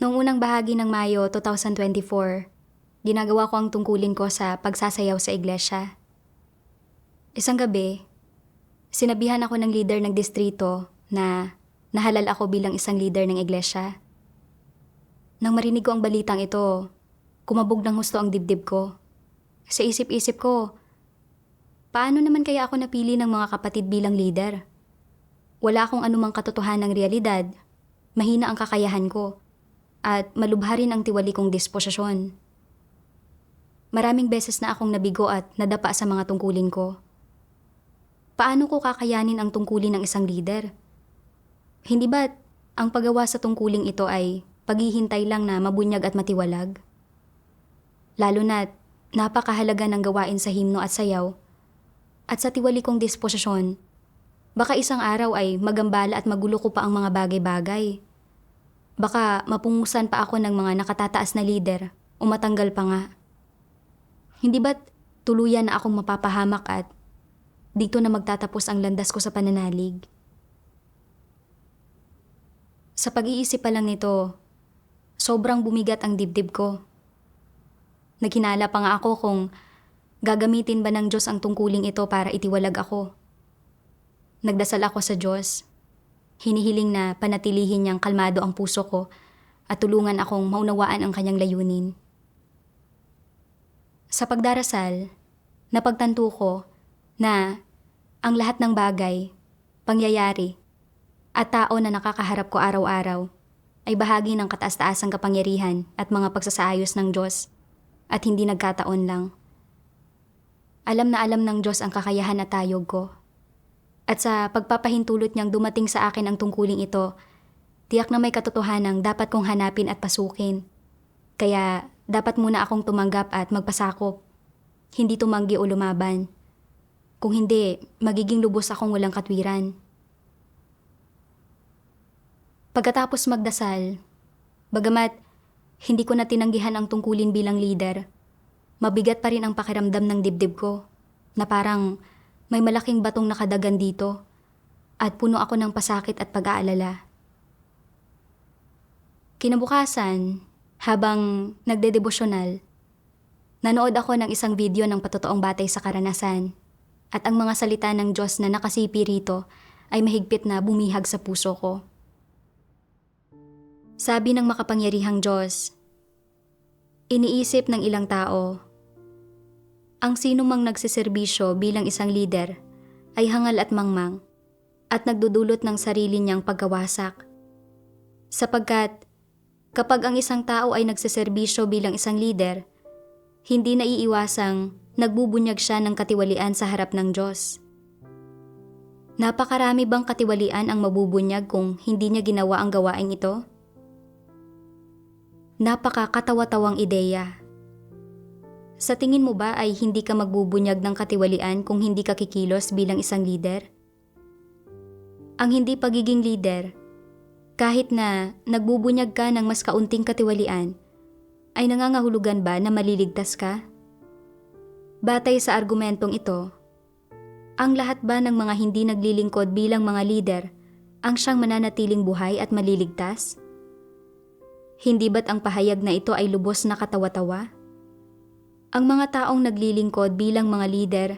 Noong unang bahagi ng Mayo 2024, ginagawa ko ang tungkulin ko sa pagsasayaw sa iglesia. Isang gabi, sinabihan ako ng leader ng distrito na nahalal ako bilang isang leader ng iglesia. Nang marinig ko ang balitang ito, kumabog ng husto ang dibdib ko. Sa isip-isip ko, paano naman kaya ako napili ng mga kapatid bilang leader? Wala akong anumang katotohanang realidad, mahina ang kakayahan ko, at malubha rin ang tiwali kong disposisyon. Maraming beses na akong nabigo at nadapa sa mga tungkulin ko. Paano ko kakayanin ang tungkulin ng isang leader? Hindi ba't ang paggawa sa tungkuling ito ay paghihintay lang na mabunyag at matiwalag? Lalo na't napakahalaga ng gawain sa himno at sayaw, at sa tiwali kong disposisyon, baka isang araw ay magambala at magulo ko pa ang mga bagay-bagay. Baka mapungusan pa ako ng mga nakatataas na lider o matanggal pa nga. Hindi ba't tuluyan na akong mapapahamak at dito na magtatapos ang landas ko sa pananalig? Sa pag-iisip pa lang nito, sobrang bumigat ang dibdib ko. Naghinala pa nga ako kung gagamitin ba ng Diyos ang tungkuling ito para itiwalag ako. Nagdasal ako sa Diyos. Hinihiling na panatilihin niyang kalmado ang puso ko at tulungan akong maunawaan ang kanyang layunin. Sa pagdarasal, napagtanto ko na ang lahat ng bagay, pangyayari, at tao na nakakaharap ko araw-araw ay bahagi ng kataas-taasang kapangyarihan at mga pagsasaayos ng Diyos at hindi nagkataon lang. Alam na alam ng Diyos ang kakayahan at tayog ko. At sa pagpapahintulot niyang dumating sa akin ang tungkuling ito, tiyak na may katotohanang dapat kong hanapin at pasukin. Kaya dapat muna akong tumanggap at magpasakop. Hindi tumanggi o lumaban. Kung hindi, magiging lubos akong walang katwiran. Pagkatapos magdasal, bagamat hindi ko na tinanggihan ang tungkulin bilang leader, mabigat pa rin ang pakiramdam ng dibdib ko na parang may malaking batong nakadagan dito at puno ako ng pasakit at pag-aalala. Kinabukasan, habang nagdedebosyonal, nanood ako ng isang video ng patotoong batay sa karanasan at ang mga salita ng Diyos na nakasipi rito ay mahigpit na bumihag sa puso ko. Sabi ng makapangyarihang Diyos, iniisip ng ilang tao, ang sino mang nagsiserbisyo bilang isang lider ay hangal at mangmang at nagdudulot ng sarili niyang pagkawasak. Sapagkat kapag ang isang tao ay nagsiserbisyo bilang isang lider, hindi naiiwasang nagbubunyag siya ng katiwalian sa harap ng Diyos. Napakarami bang katiwalian ang mabubunyag kung hindi niya ginawa ang gawain ito? Napakakatawa-tawang ideya. Sa tingin mo ba ay hindi ka magbubunyag ng katiwalian kung hindi ka kikilos bilang isang leader? Ang hindi pagiging leader, kahit na nagbubunyag ka ng mas kaunting katiwalian, ay nangangahulugan ba na maliligtas ka? Batay sa argumentong ito, ang lahat ba ng mga hindi naglilingkod bilang mga leader ang siyang mananatiling buhay at maliligtas? Hindi ba't ang pahayag na ito ay lubos na katawa-tawa? Ang mga taong naglilingkod bilang mga leader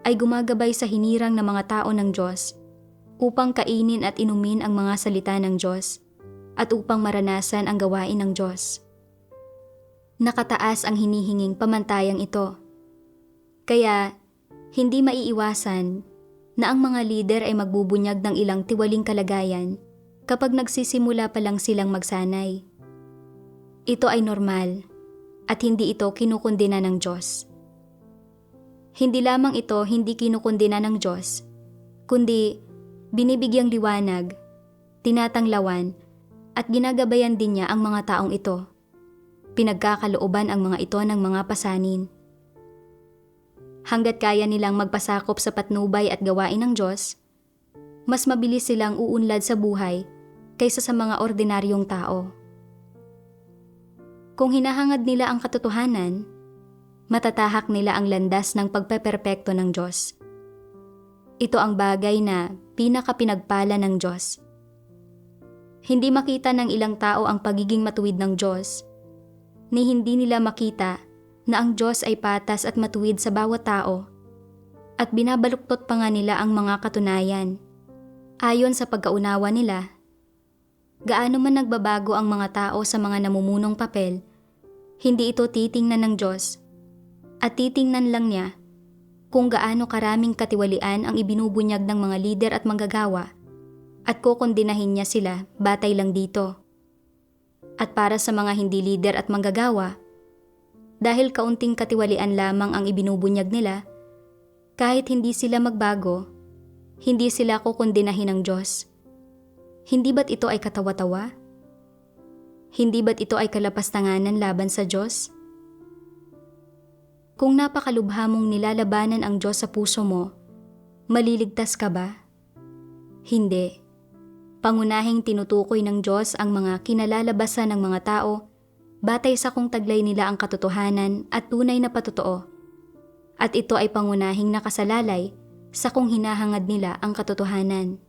ay gumagabay sa hinirang ng mga tao ng Diyos upang kainin at inumin ang mga salita ng Diyos at upang maranasan ang gawain ng Diyos. Nakataas ang hinihinging pamantayang ito. Kaya, hindi maiiwasan na ang mga leader ay magbubunyag ng ilang tiwaling kalagayan kapag nagsisimula pa lang silang magsanay. Ito ay normal at hindi ito kinukundina ng Diyos. Hindi lamang ito hindi kinukundina ng Diyos, kundi binibigyang liwanag, tinatanglawan, at ginagabayan din niya ang mga taong ito. Pinagkakalooban ang mga ito ng mga pasanin. Hanggat kaya nilang magpasakop sa patnubay at gawain ng Diyos, mas mabilis silang uunlad sa buhay kaysa sa mga ordinaryong tao. Kung hinahangad nila ang katotohanan, matatahak nila ang landas ng pagpeperpekto ng Diyos. Ito ang bagay na pinakapinagpala ng Diyos. Hindi makita ng ilang tao ang pagiging matuwid ng Diyos, ni hindi nila makita na ang Diyos ay patas at matuwid sa bawat tao, at binabaluktot pa nga nila ang mga katunayan. Ayon sa pagkaunawa nila, gaano man nagbabago ang mga tao sa mga namumunong papel, hindi ito titingnan ng Diyos, at titingnan lang niya kung gaano karaming katiwalian ang ibinubunyag ng mga lider at manggagawa, at kukondinahin niya sila batay lang dito. At para sa mga hindi lider at manggagawa, dahil kaunting katiwalian lamang ang ibinubunyag nila, kahit hindi sila magbago, hindi sila kukondinahin ng Diyos. Hindi ba't ito ay katawa-tawa? Hindi ba't ito ay kalapastanganan laban sa Diyos? Kung napakalubha mong nilalabanan ang Diyos sa puso mo, maliligtas ka ba? Hindi. Pangunahing tinutukoy ng Diyos ang mga kinalalabasan ng mga tao batay sa kung taglay nila ang katotohanan at tunay na patotoo. At ito ay pangunahing nakasalalay sa kung hinahangad nila ang katotohanan.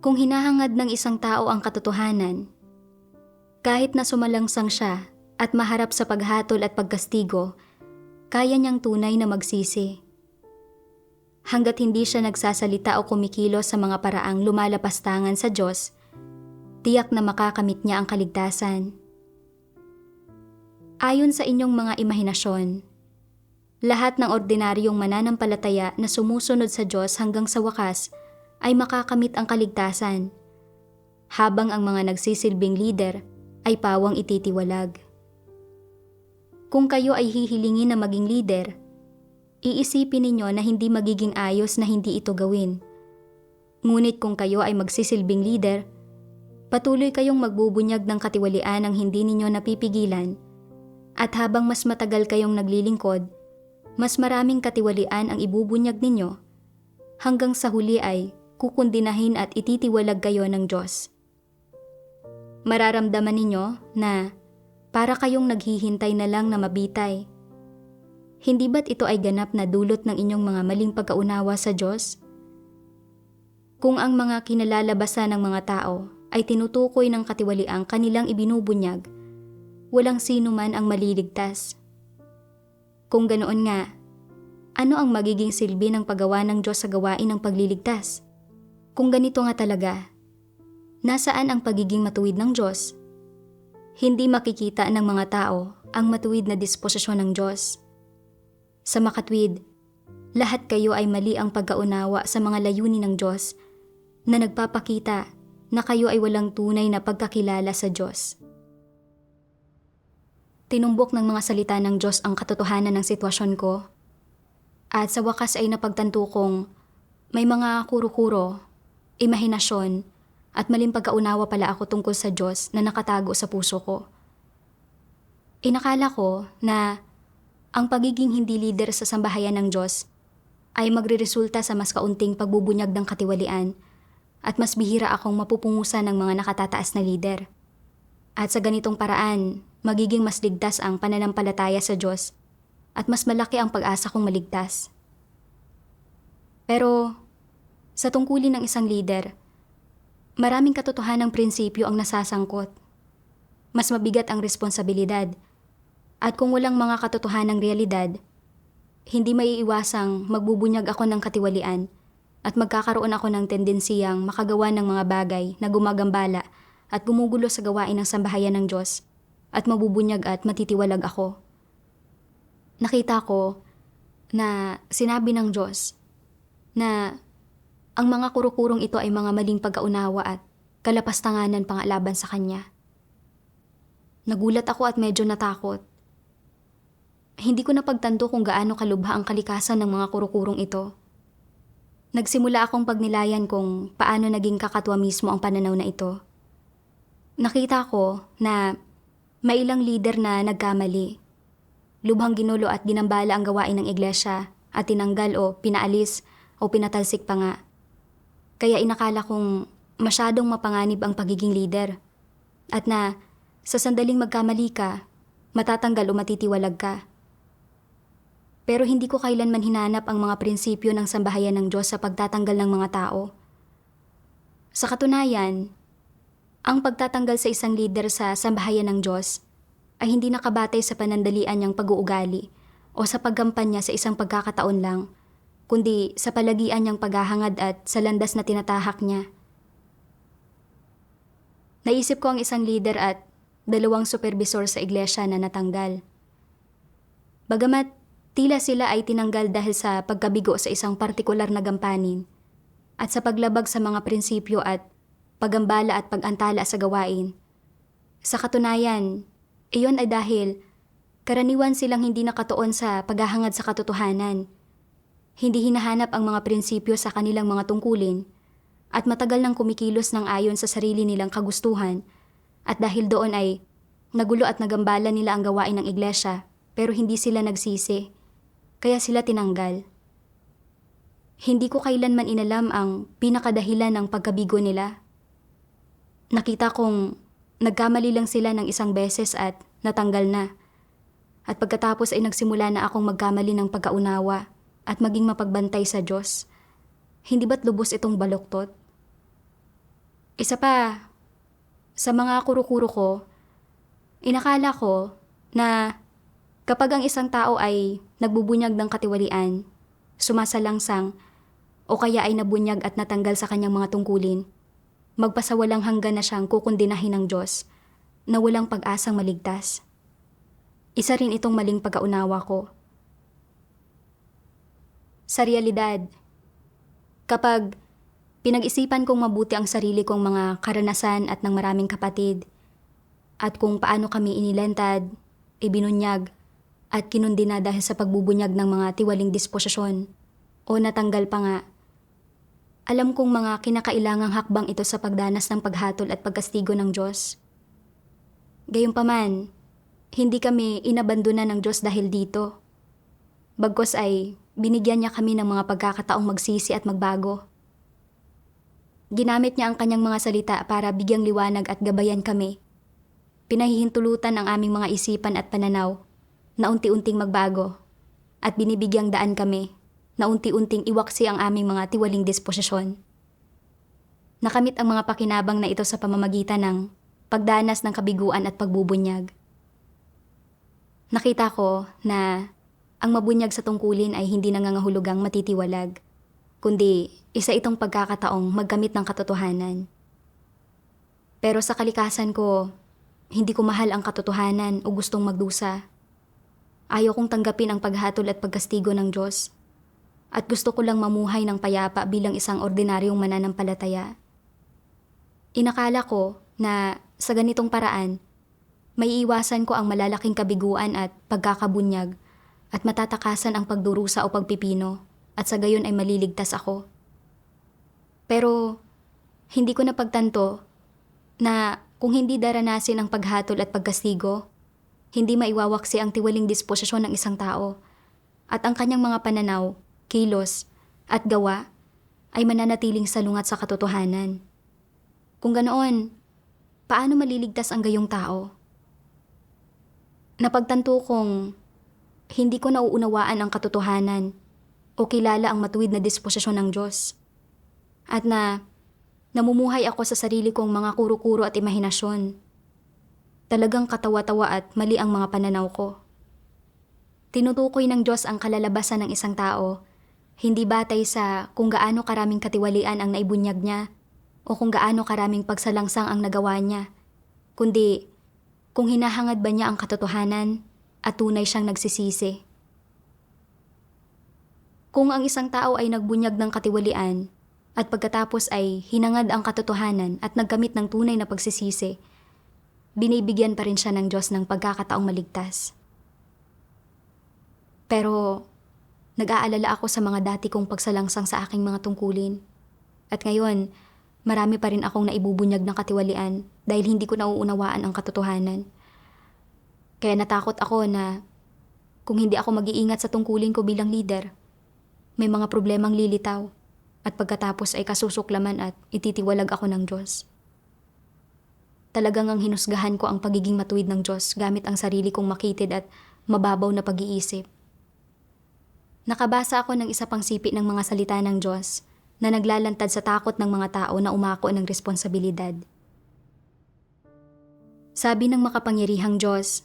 Kung hinahangad ng isang tao ang katotohanan, kahit na sumalangsang siya at maharap sa paghatol at pagkastigo, kaya niyang tunay na magsisi. Hanggat hindi siya nagsasalita o kumikilos sa mga paraang lumalapastangan sa Diyos, tiyak na makakamit niya ang kaligtasan. Ayon sa inyong mga imahinasyon, lahat ng ordinaryong mananampalataya na sumusunod sa Diyos hanggang sa wakas ay makakamit ang kaligtasan, habang ang mga nagsisilbing lider ay pawang ititiwalag. Kung kayo ay hihilingin na maging lider, iisipin ninyo na hindi magiging ayos na hindi ito gawin. Ngunit kung kayo ay magsisilbing leader, patuloy kayong magbubunyag ng katiwalian ang hindi ninyo napipigilan, at habang mas matagal kayong naglilingkod, mas maraming katiwalian ang ibubunyag ninyo, hanggang sa huli ay kukundinahin at ititiwalag kayo ng Diyos. Mararamdaman ninyo na para kayong naghihintay na lang na mabitay. Hindi ba't ito ay ganap na dulot ng inyong mga maling pagkaunawa sa Diyos? Kung ang mga kinalalabasan ng mga tao ay tinutukoy ng katiwaliang kanilang ibinubunyag, walang sino man ang maliligtas. Kung ganoon nga, ano ang magiging silbi ng paggawa ng Diyos sa gawain ng pagliligtas? Kung ganito nga talaga, nasaan ang pagiging matuwid ng Diyos? Hindi makikita ng mga tao ang matuwid na disposisyon ng Diyos. Sa makatwid, lahat kayo ay mali ang pagkaunawa sa mga layunin ng Diyos na nagpapakita na kayo ay walang tunay na pagkakilala sa Diyos. Tinumbok ng mga salita ng Diyos ang katotohanan ng sitwasyon ko, at sa wakas ay napagtanto kong may mga kuro-kuro, imahinasyon, at maling pagkaunawa pala ako tungkol sa Diyos na nakatago sa puso ko. Inakala ko na ang pagiging hindi lider sa sambahayan ng Diyos ay magreresulta sa mas kaunting pagbubunyag ng katiwalian at mas bihira akong mapupungusan ng mga nakatataas na lider. At sa ganitong paraan, magiging mas ligtas ang pananampalataya sa Diyos at mas malaki ang pag-asa kong maligtas. Pero sa tungkulin ng isang lider, maraming katotohanang prinsipyo ang nasasangkot. Mas mabigat ang responsibilidad. At kung walang mga katotohanang realidad, hindi maiiwasang magbubunyag ako ng katiwalian at magkakaroon ako ng tendensiyang makagawa ng mga bagay na gumagambala at gumugulo sa gawain ng sambahayan ng Diyos at mabubunyag at matitiwalag ako. Nakita ko na sinabi ng Diyos na ang mga kurukurong ito ay mga maling pagkaunawa at kalapastanganan pangalaban sa Kanya. Nagulat ako at medyo natakot. Hindi ko napagtanto kung gaano kalubha ang kalikasan ng mga kurukurong ito. Nagsimula akong pagnilayan kung paano naging kakatwa mismo ang pananaw na ito. Nakita ko na may ilang lider na nagkamali. Lubhang ginulo at ginambala ang gawain ng iglesia at tinanggal o pinaalis o pinatalsik pa nga. Kaya inakala kong masyadong mapanganib ang pagiging lider at na sa sandaling magkamali ka, matatanggal o matitiwalag ka. Pero hindi ko kailanman hinanap ang mga prinsipyo ng sambahayan ng Diyos sa pagtatanggal ng mga tao. Sa katunayan, Ang pagtatanggal sa isang leader sa sambahayan ng Diyos ay hindi nakabatay sa panandalian niyang pag-uugali o sa paggampanya sa isang pagkakataon lang, kundi sa palagian niyang paghahangad at sa landas na tinatahak niya. Naisip ko ang isang leader at 2 supervisor sa iglesia na natanggal. Bagamat tila sila ay tinanggal dahil sa pagkabigo sa isang partikular na gampanin at sa paglabag sa mga prinsipyo at pagambala at pag-antala sa gawain. Sa katunayan, iyon ay dahil karaniwan silang hindi nakatuon sa paghahangad sa katotohanan. Hindi hinahanap ang mga prinsipyo sa kanilang mga tungkulin at matagal nang kumikilos ng ayon sa sarili nilang kagustuhan at dahil doon ay nagulo at nagambala nila ang gawain ng iglesia pero hindi sila nagsisi, kaya sila tinanggal. Hindi ko kailanman inalam ang pinakadahilan ng pagkabigo nila. Nakita kong nagkamali lang sila ng isang beses at natanggal na. At pagkatapos ay nagsimula na akong magkamali ng pagkaunawa at maging mapagbantay sa Diyos. Hindi ba't lubos itong baluktot? Isa pa, sa mga kuro-kuro ko, inakala ko na kapag ang isang tao ay nagbubunyag ng katiwalian, sumasalangsang, o kaya ay nabunyag at natanggal sa kanyang mga tungkulin, magpasawalang hanggan na siyang kukundinahin ng Diyos na walang pag-asang maligtas. Isa rin itong maling pagkaunawa ko. Sa realidad, kapag pinag-isipan kong mabuti ang sarili kong mga karanasan at ng maraming kapatid, at kung paano kami inilantad, ibinunyag, at kinundina dahil sa pagbubunyag ng mga tiwaling disposisyon, o natanggal pa nga, alam kong mga kinakailangang hakbang ito sa pagdanas ng paghatol at pagkastigo ng Diyos. Gayunpaman, hindi kami inabandonan ng Diyos dahil dito. Bagkus ay binigyan niya kami ng mga pagkakataong magsisi at magbago. Ginamit niya ang kanyang mga salita para bigyang liwanag at gabayan kami. Pinahihintulutan ang aming mga isipan at pananaw na unti-unting magbago at binibigyang daan kami na unti-unting iwaksi ang aming mga tiwaling disposisyon. Nakamit ang mga pakinabang na ito sa pamamagitan ng pagdanas ng kabiguan at pagbubunyag. Nakita ko na ang mabunyag sa tungkulin ay hindi nangangahulugang matitiwalag, kundi isa itong pagkakataong magkamit ng katotohanan. Pero sa kalikasan ko, hindi ko mahal ang katotohanan o gustong magdusa. Ayaw kong tanggapin ang paghatol at pagkastigo ng Diyos. At gusto ko lang mamuhay ng payapa bilang isang ordinaryong mananampalataya. Inakala ko na sa ganitong paraan, may iwasan ko ang malalaking kabiguan at pagkakabunyag at matatakasan ang pagdurusa o pagpipino at sa gayon ay maliligtas ako. Pero hindi ko napagtanto na kung hindi daranasin ang paghatol at pagkastigo, hindi maiwawaksi ang tiwaling disposisyon ng isang tao at ang kanyang mga pananaw, kilos, at gawa ay mananatiling salungat sa katotohanan. Kung ganoon, paano maliligtas ang gayong tao? Napagtanto kong hindi ko nauunawaan ang katotohanan o kilala ang matuwid na disposisyon ng Diyos. At na namumuhay ako sa sarili kong mga kuro-kuro at imahinasyon. Talagang katawa-tawa at mali ang mga pananaw ko. Tinutukoy ng Diyos ang kalalabasan ng isang tao, hindi batay sa kung gaano karaming katiwalian ang naibunyag niya o kung gaano karaming pagsalangsang ang nagawa niya, kundi kung hinahangad ba niya ang katotohanan at tunay siyang nagsisisi. Kung ang isang tao ay nagbunyag ng katiwalian at pagkatapos ay hinangad ang katotohanan at nagkamit ng tunay na pagsisisi, binibigyan pa rin siya ng Diyos ng pagkakataong maligtas. Pero nag-aalala ako sa mga dati kong pagsalangsang sa aking mga tungkulin. At ngayon, marami pa rin akong naibubunyag ng katiwalian dahil hindi ko nauunawaan ang katotohanan. Kaya natakot ako na kung hindi ako mag-iingat sa tungkulin ko bilang leader, may mga problemang lilitaw at pagkatapos ay kasusuklaman at ititiwalag ako ng Diyos. Talagang ang hinusgahan ko ang pagiging matuwid ng Diyos gamit ang sarili kong makitid at mababaw na pag-iisip. Nakabasa ako ng isa pang sipi ng mga salita ng Diyos na naglalantad sa takot ng mga tao na umako ng responsibilidad. Sabi ng makapangyarihang Diyos.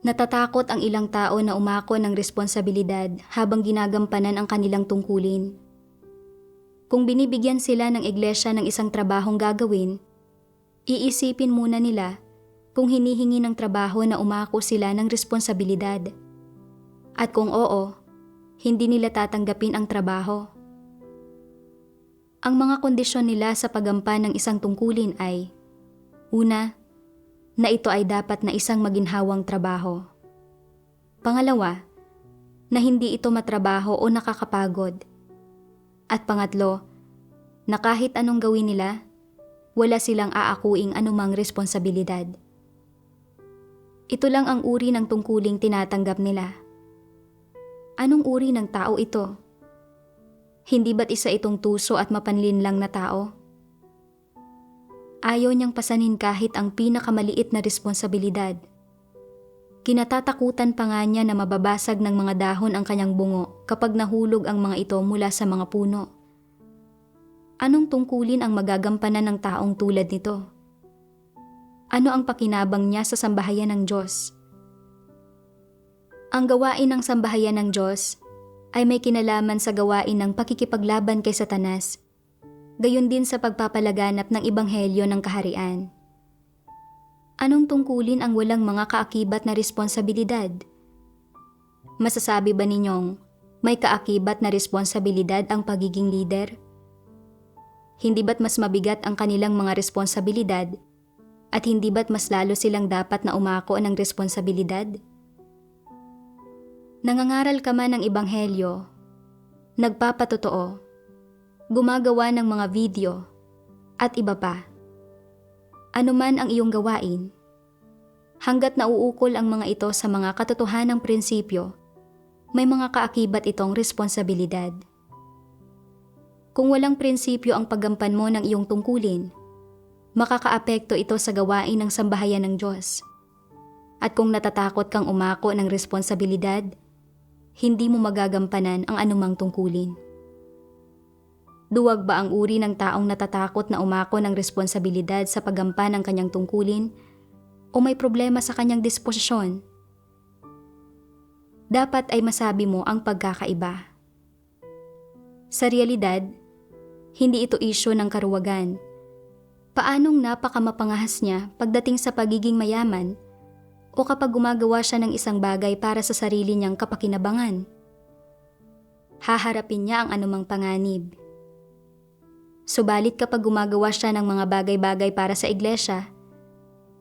Natatakot ang ilang tao na umako ng responsibilidad habang ginagampanan ang kanilang tungkulin. Kung binibigyan sila ng iglesia ng isang trabahong gagawin, iisipin muna nila kung hinihingi ng trabaho na umako sila ng responsibilidad. At kung oo, hindi nila tatanggapin ang trabaho. Ang mga kondisyon nila sa paggampan ng isang tungkulin ay: una, na ito ay dapat na isang maginhawang trabaho. Pangalawa, na hindi ito matrabaho o nakakapagod. At pangatlo, na kahit anong gawin nila, wala silang aakuing anumang responsibilidad. Ito lang ang uri ng tungkuling tinatanggap nila. Anong uri ng tao ito? Hindi ba't isa itong tuso at mapanlinlang na tao? Ayaw niyang pasanin kahit ang pinakamaliit na responsibilidad. Kinatatakutan pa nga niya na mababasag ng mga dahon ang kanyang bungo kapag nahulog ang mga ito mula sa mga puno. Anong tungkulin ang magagampanan ng taong tulad nito? Ano ang pakinabang niya sa sambahayan ng Diyos? Ang gawain ng sambahayan ng Diyos ay may kinalaman sa gawain ng pakikipaglaban kay Satanas, gayon din sa pagpapalaganap ng ebanghelyo ng kaharian. Anong tungkulin ang walang mga kaakibat na responsibilidad? Masasabi ba ninyong may kaakibat na responsibilidad ang pagiging leader? Hindi ba't mas mabigat ang kanilang mga responsibilidad at hindi ba't mas lalo silang dapat na umako ng responsibilidad? Nangangaral ka man ng ebanghelyo, nagpapatotoo, gumagawa ng mga video, at iba pa. Ano man ang iyong gawain, hanggat nauukol ang mga ito sa mga katotohanang prinsipyo, may mga kaakibat itong responsibilidad. Kung walang prinsipyo ang paggampan mo ng iyong tungkulin, makakaapekto ito sa gawain ng sambahayan ng Diyos. At kung natatakot kang umako ng responsibilidad, hindi mo magagampanan ang anumang tungkulin. Duwag ba ang uri ng taong natatakot na umako ng responsibilidad sa paggampan ng kanyang tungkulin o may problema sa kanyang disposisyon? Dapat ay masabi mo ang pagkakaiba. Sa realidad, hindi ito isyu ng karuwagan. Paanong napakamapangahas niya pagdating sa pagiging mayaman o kapag gumagawa siya ng isang bagay para sa sarili niyang kapakinabangan? Haharapin niya ang anumang panganib. Subalit kapag gumagawa siya ng mga bagay-bagay para sa iglesia,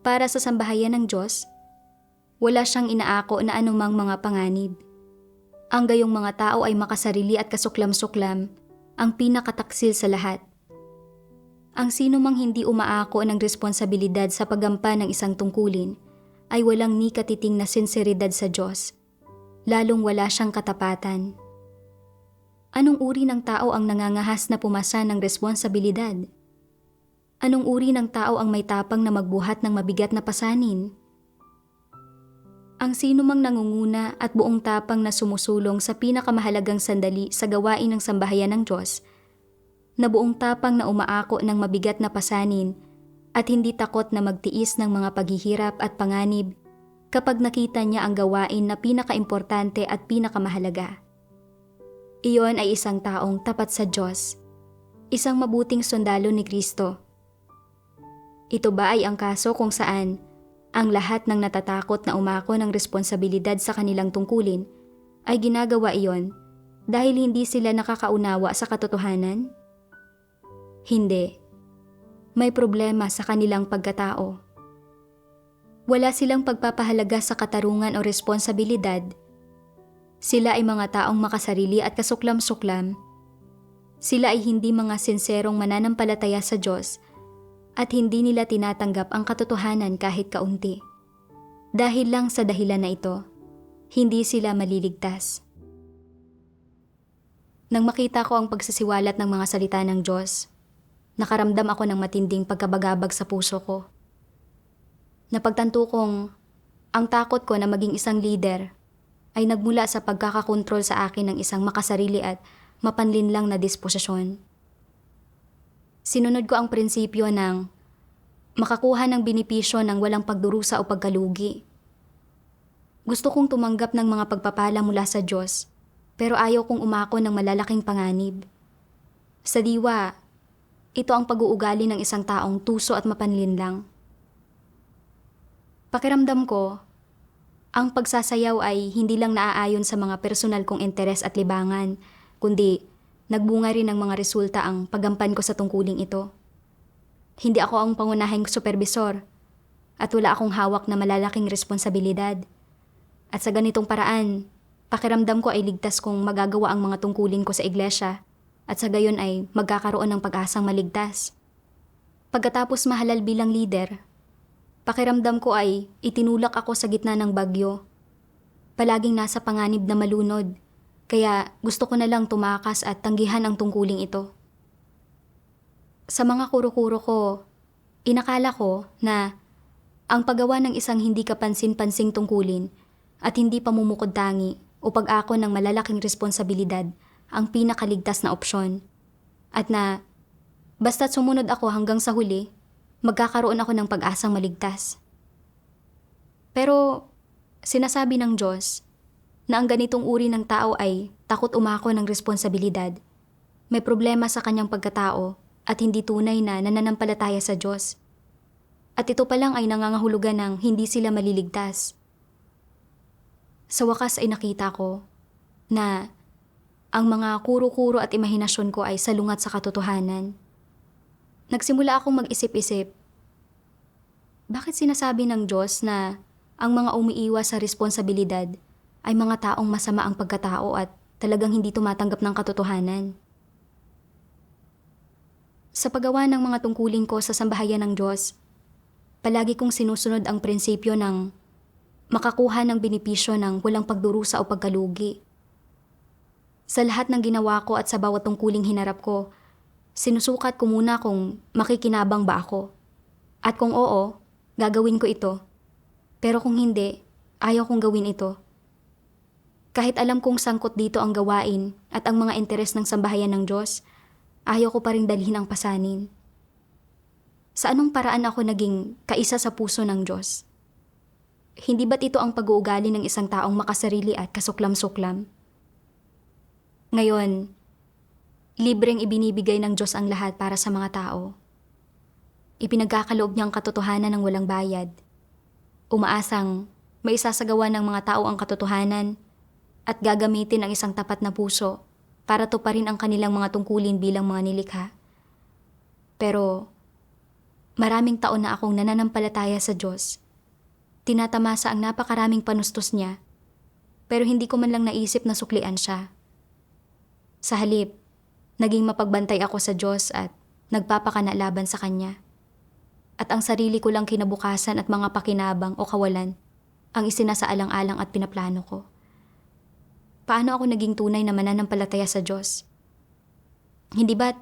para sa sambahayan ng Diyos, wala siyang inaako na anumang mga panganib. Ang gayong mga tao ay makasarili at kasuklam-suklam, ang pinakataksil sa lahat. Ang sino mang hindi umaako ng responsibilidad sa paggampan ng isang tungkulin ay walang ni katiting na sinseridad sa Diyos, lalong wala siyang katapatan. Anong uri ng tao ang nangangahas na pumasa ng responsibilidad? Anong uri ng tao ang may tapang na magbuhat ng mabigat na pasanin? Ang sino mang nangunguna at buong tapang na sumusulong sa pinakamahalagang sandali sa gawain ng sambahayan ng Diyos, na buong tapang na umaako ng mabigat na pasanin at hindi takot na magtiis ng mga paghihirap at panganib kapag nakita niya ang gawain na pinakaimportante at pinakamahalaga. Iyon ay isang taong tapat sa Diyos, isang mabuting sundalo ni Kristo. Ito ba ay ang kaso kung saan ang lahat ng natatakot na umako ng responsibilidad sa kanilang tungkulin ay ginagawa iyon dahil hindi sila nakakaunawa sa katotohanan? Hindi. May problema sa kanilang pagkatao. Wala silang pagpapahalaga sa katarungan o responsibilidad. Sila ay mga taong makasarili at kasuklam-suklam. Sila ay hindi mga sinserong mananampalataya sa Diyos at hindi nila tinatanggap ang katotohanan kahit kaunti. Dahil lang sa dahilan na ito, hindi sila maliligtas. Nang makita ko ang pagsasiwalat ng mga salita ng Diyos, nakaramdam ako ng matinding pagkabagabag sa puso ko. Napagtanto kong ang takot ko na maging isang leader ay nagmula sa pagkakakontrol sa akin ng isang makasarili at mapanlinlang na disposisyon. Sinunod ko ang prinsipyo ng makakuha ng benepisyo ng walang pagdurusa o pagkalugi. Gusto kong tumanggap ng mga pagpapala mula sa Diyos, pero ayaw kong umako ng malalaking panganib. Sa diwa, ito ang pag-uugali ng isang taong tuso at mapanlinlang. Pakiramdam ko, ang pagsasayaw ay hindi lang naaayon sa mga personal kong interes at libangan, kundi nagbunga rin ng mga resulta ang paggampan ko sa tungkuling ito. Hindi ako ang pangunahing supervisor at wala akong hawak na malalaking responsibilidad. At sa ganitong paraan, pakiramdam ko ay ligtas kong magagawa ang mga tungkulin ko sa iglesia at sa gayon ay magkakaroon ng pag-asang maligtas. Pagkatapos mahalal bilang leader, pakiramdam ko ay itinulak ako sa gitna ng bagyo. Palaging nasa panganib na malunod, kaya gusto ko na lang tumakas at tanggihan ang tungkuling ito. Sa mga kuro-kuro ko, inakala ko na ang paggawa ng isang hindi kapansin-pansing tungkulin at hindi pamumukod tangi o pag-ako ng malalaking responsibilidad ang pinakaligtas na opsyon. At na basta't sumunod ako hanggang sa huli, magkakaroon ako ng pag-asang maligtas. Pero sinasabi ng Diyos na ang ganitong uri ng tao ay takot umako ng responsibilidad, may problema sa kanyang pagkatao at hindi tunay na nananampalataya sa Diyos. At ito pa lang ay nangangahulugan ng hindi sila maliligtas. Sa wakas ay nakita ko na ang mga kuro-kuro at imahinasyon ko ay salungat sa katotohanan. Nagsimula akong mag-isip-isip, bakit sinasabi ng Diyos na ang mga umiiwas sa responsibilidad ay mga taong masama ang pagkatao at talagang hindi tumatanggap ng katotohanan? Sa paggawa ng mga tungkulin ko sa sambahayan ng Diyos, palagi kong sinusunod ang prinsipyo ng makakuha ng benepisyo ng walang pagdurusa o pagkalugi. Sa lahat ng ginawa ko at sa bawat tungkuling hinarap ko, sinusukat ko muna kung makikinabang ba ako. At kung oo, gagawin ko ito. Pero kung hindi, ayaw kong gawin ito. Kahit alam kong sangkot dito ang gawain at ang mga interes ng sambahayan ng Diyos, ayaw ko pa rin dalhin ang pasanin. Sa anong paraan ako naging kaisa sa puso ng Diyos? Hindi ba't ito ang pag-uugali ng isang taong makasarili at kasuklam-suklam? Ngayon, libreng ibinibigay ng Diyos ang lahat para sa mga tao. Ipinagkakaloob niyang katotohanan ng walang bayad. Umaasang may isasagawa ng mga tao ang katotohanan at gagamitin ang isang tapat na puso para tuparin ang kanilang mga tungkulin bilang mga nilikha. Pero maraming taon na akong nananampalataya sa Diyos. Tinatamasa ang napakaraming panustos niya, pero hindi ko man lang naisip na suklian siya. Sa halip, naging mapagbantay ako sa Diyos at nagpapakana laban sa Kanya. At ang sarili ko lang kinabukasan at mga pakinabang o kawalan ang isinasaalang-alang at pinaplano ko. Paano ako naging tunay na mananampalataya sa Diyos? Hindi ba't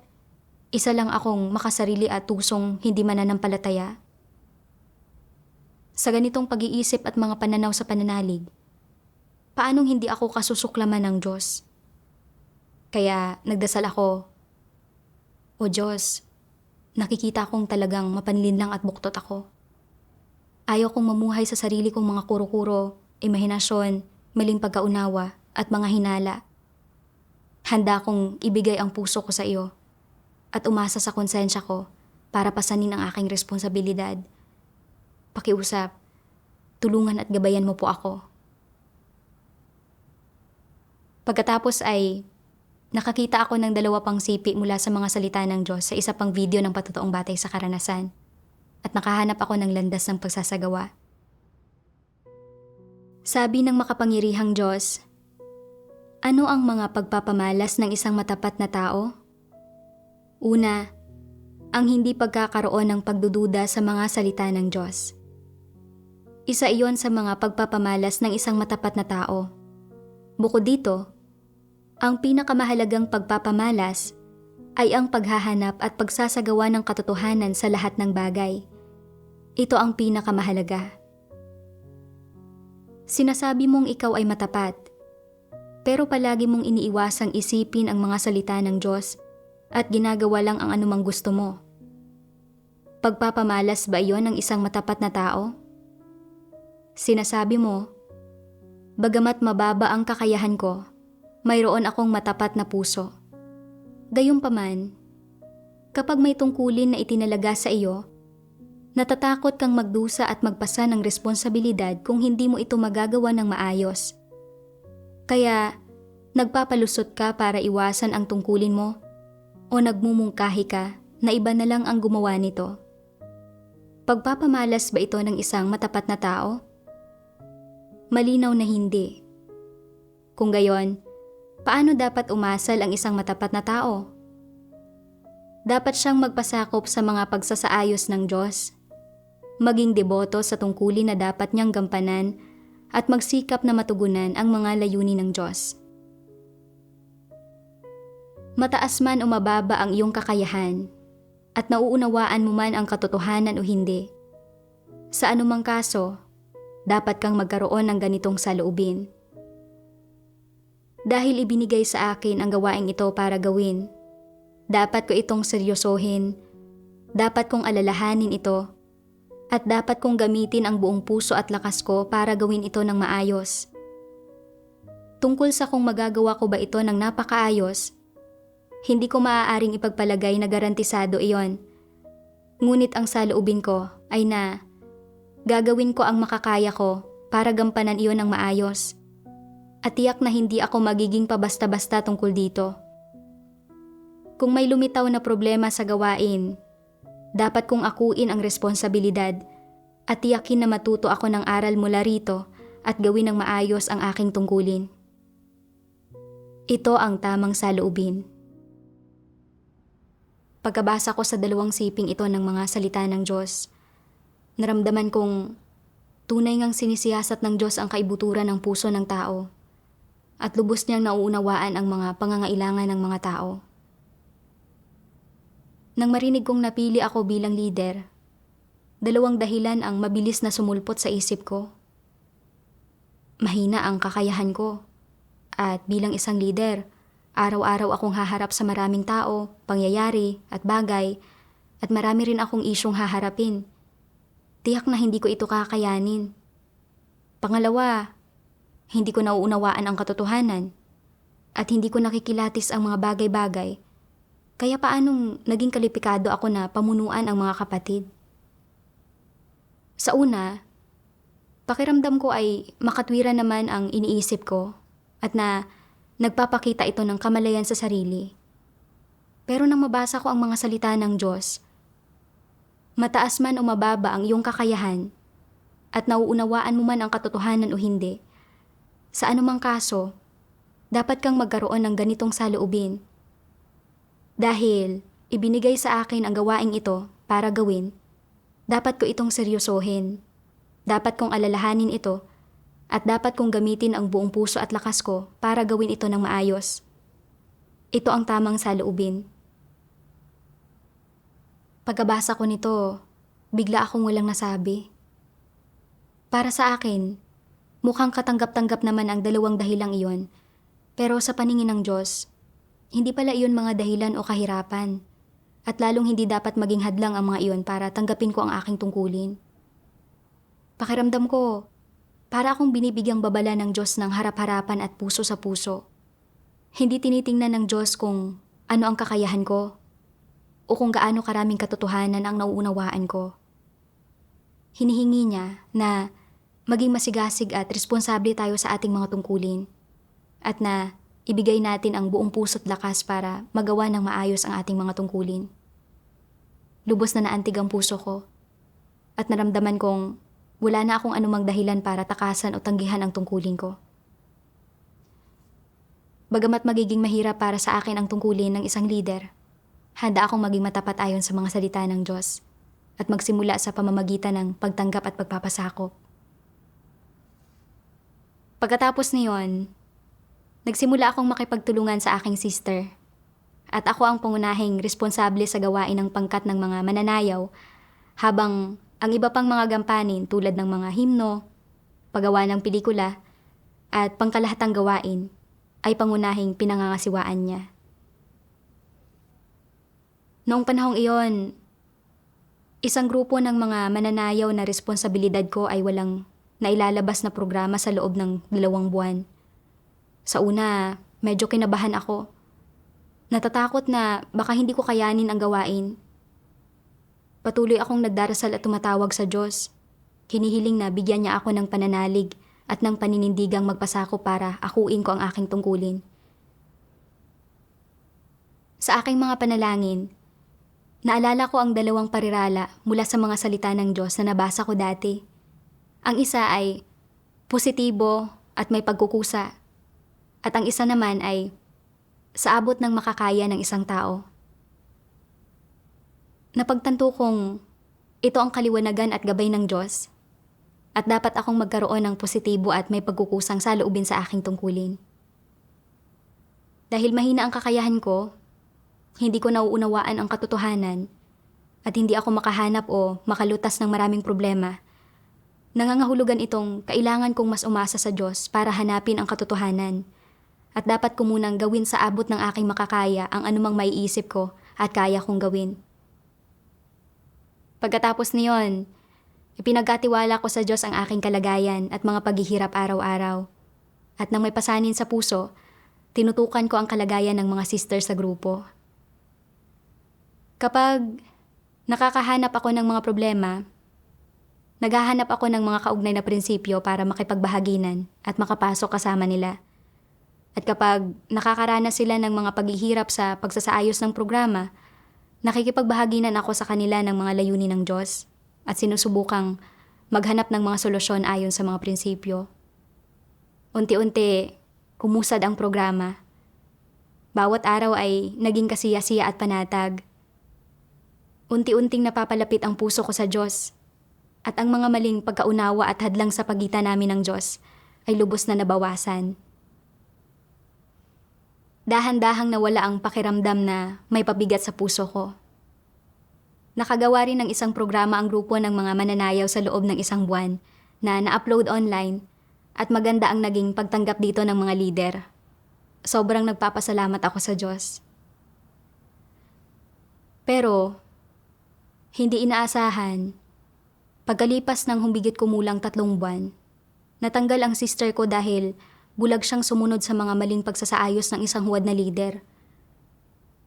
isa lang akong makasarili at tusong hindi mananampalataya? Sa ganitong pag-iisip at mga pananaw sa pananalig, paanong hindi ako kasusuklaman ng Diyos? Kaya nagdasal ako, O Diyos, nakikita kong talagang mapanlinlang at buktot ako. Ayaw kong mamuhay sa sarili kong mga kuro-kuro, imahinasyon, maling pagkaunawa, at mga hinala. Handa kong ibigay ang puso ko sa iyo at umasa sa konsensya ko para pasanin ang aking responsibilidad. Pakiusap, tulungan at gabayan mo po ako. Pagkatapos ay nakakita ako ng 2 pang sipi mula sa mga salita ng Diyos sa isa pang video ng patotoong batay sa karanasan at nakahanap ako ng landas ng pagsasagawa. Sabi ng makapangyarihang Diyos, ano ang mga pagpapamalas ng isang matapat na tao? Una, ang hindi pagkakaroon ng pagdududa sa mga salita ng Diyos. Isa iyon sa mga pagpapamalas ng isang matapat na tao. Bukod dito, ang pinakamahalagang pagpapamalas ay ang paghahanap at pagsasagawa ng katotohanan sa lahat ng bagay. Ito ang pinakamahalaga. Sinasabi mong ikaw ay matapat, pero palagi mong iniiwasang isipin ang mga salita ng Diyos at ginagawa lang ang anumang gusto mo. Pagpapamalas ba iyon ng isang matapat na tao? Sinasabi mo, bagamat mababa ang kakayahan ko, mayroon akong matapat na puso. Gayunpaman, kapag may tungkulin na itinalaga sa iyo, natatakot kang magdusa at magpasa ng responsibilidad kung hindi mo ito magagawa ng maayos. Kaya, nagpapalusot ka para iwasan ang tungkulin mo o nagmumungkahi ka na iba na lang ang gumawa nito. Pagpapamalas ba ito ng isang matapat na tao? Malinaw na hindi. Kung gayon, paano dapat umasal ang isang matapat na tao? Dapat siyang magpasakop sa mga pagsasaayos ng Diyos, maging deboto sa tungkulin na dapat niyang gampanan at magsikap na matugunan ang mga layunin ng Diyos. Mataas man o mababa ang iyong kakayahan at nauunawaan mo man ang katotohanan o hindi, sa anumang kaso, dapat kang magkaroon ng ganitong saloobin. Dahil ibinigay sa akin ang gawaing ito para gawin, dapat ko itong seryosohin, dapat kong alalahanin ito, at dapat kong gamitin ang buong puso at lakas ko para gawin ito ng maayos. Tungkol sa kung magagawa ko ba ito ng napakaayos, hindi ko maaaring ipagpalagay na garantisado iyon. Ngunit ang saloobin ko ay na gagawin ko ang makakaya ko para gampanan iyon ng maayos. At tiyak na hindi ako magiging pabasta-basta tungkol dito. Kung may lumitaw na problema sa gawain, dapat kong akuin ang responsibilidad at tiyakin na matuto ako ng aral mula rito at gawin ng maayos ang aking tungkulin. Ito ang tamang saloobin. Pagkabasa ko sa 2 siping ito ng mga salita ng Diyos, naramdaman kong tunay ngang sinisiyasat ng Diyos ang kaibuturan ng puso ng tao at lubos niyang nauunawaan ang mga pangangailangan ng mga tao. Nang marinig kong napili ako bilang leader, 2 dahilan ang mabilis na sumulpot sa isip ko. Mahina ang kakayahan ko at bilang isang leader, araw-araw akong haharap sa maraming tao, pangyayari at bagay at marami rin akong isyong haharapin. Tiyak na hindi ko ito kakayanin. Pangalawa, hindi ko nauunawaan ang katotohanan at hindi ko nakikilatis ang mga bagay-bagay. Kaya paanong naging kalipikado ako na pamunuan ang mga kapatid? Sa una, pakiramdam ko ay makatwiran naman ang iniisip ko at na nagpapakita ito ng kamalayan sa sarili. Pero nang mabasa ko ang mga salita ng Diyos, mataas man o mababa ang iyong kakayahan at nauunawaan mo man ang katotohanan o hindi, sa anumang kaso, dapat kang magkaroon ng ganitong saloobin. Dahil ibinigay sa akin ang gawaing ito para gawin, dapat ko itong seryosohin, dapat kong alalahanin ito, at dapat kong gamitin ang buong puso at lakas ko para gawin ito ng maayos. Ito ang tamang saloobin. Pagkabasa ko nito, bigla akong walang nasabi. Para sa akin, mukhang katanggap-tanggap naman ang 2 dahilang iyon, pero sa paningin ng Diyos, hindi pala iyon mga dahilan o kahirapan, at lalong hindi dapat maging hadlang ang mga iyon para tanggapin ko ang aking tungkulin. Pakiramdam ko, para akong binibigyang babala ng Diyos ng harap-harapan at puso sa puso. Hindi tinitingnan ng Diyos kung ano ang kakayahan ko o kung gaano karaming katotohanan ang nauunawaan ko. Hinihingi niya na maging masigasig at responsable tayo sa ating mga tungkulin at na ibigay natin ang buong puso't lakas para magawa ng maayos ang ating mga tungkulin. Lubos na naantig ang puso ko at naramdaman kong wala na akong anumang dahilan para takasan o tanggihan ang tungkulin ko. Bagamat magiging mahirap para sa akin ang tungkulin ng isang leader, handa akong maging matapat ayon sa mga salita ng Diyos at magsimula sa pamamagitan ng pagtanggap at pagpapasakop. Pagkatapos niyon, nagsimula akong makipagtulungan sa aking sister at ako ang pangunahing responsable sa gawain ng pangkat ng mga mananayaw habang ang iba pang mga gampanin tulad ng mga himno, paggawa ng pelikula at pangkalahatang gawain ay pangunahing pinangangasiwaan niya. Noong panahong iyon, Isang grupo ng mga mananayaw na responsibilidad ko ay walang nailalabas na programa sa loob ng 2 buwan. Sa una, medyo kinabahan ako. Natatakot na baka hindi ko kayanin ang gawain. Patuloy akong nagdarasal at tumatawag sa Diyos. Hinihiling na bigyan niya ako ng pananalig at ng paninindigang magpasako para akuin ko ang aking tungkulin. Sa aking mga panalangin, naalala ko ang 2 parirala mula sa mga salita ng Diyos na nabasa ko dati. Ang isa ay positibo at may pagkukusa. At ang isa naman ay sa abot ng makakaya ng isang tao. Napagtanto kong ito ang kaliwanagan at gabay ng Diyos at dapat akong magkaroon ng positibo at may pagkukusang saloobin sa aking tungkulin. Dahil mahina ang kakayahan ko, hindi ko nauunawaan ang katotohanan at hindi ako makahanap o makalutas ng maraming problema. Nangangahulugan itong kailangan kong mas umasa sa Diyos para hanapin ang katotohanan at dapat ko munang gawin sa abot ng aking makakaya ang anumang maiisip ko at kaya kong gawin. Pagkatapos niyon, ipinagkatiwala ko sa Diyos ang aking kalagayan at mga paghihirap araw-araw. At nang may pasanin sa puso, tinutukan ko ang kalagayan ng mga sister sa grupo. Kapag nakakahanap ako ng mga problema, naghahanap ako ng mga kaugnay na prinsipyo para makipagbahaginan at makapasok kasama nila. At kapag nakakaranas sila ng mga paghihirap sa pagsasaayos ng programa, nakikipagbahaginan ako sa kanila ng mga layunin ng Diyos at sinusubukang maghanap ng mga solusyon ayon sa mga prinsipyo. Unti-unti, kumusad ang programa. Bawat araw ay naging kasiyasiya at panatag. Unti-unting napapalapit ang puso ko sa Diyos at ang mga maling pagkaunawa at hadlang sa pagitan namin ng Diyos ay lubos na nabawasan. Dahan-dahang nawala ang pakiramdam na may pabigat sa puso ko. Nakagawa rin ng isang programa ang grupo ng mga mananayaw sa loob ng 1 buwan na na-upload online at maganda ang naging pagtanggap dito ng mga leader. Sobrang nagpapasalamat ako sa Diyos. Pero, hindi inaasahan, pagkalipas ng humigit kumulang 3 buwan, natanggal ang sister ko dahil bulag siyang sumunod sa mga maling pagsasaayos ng isang huwad na leader.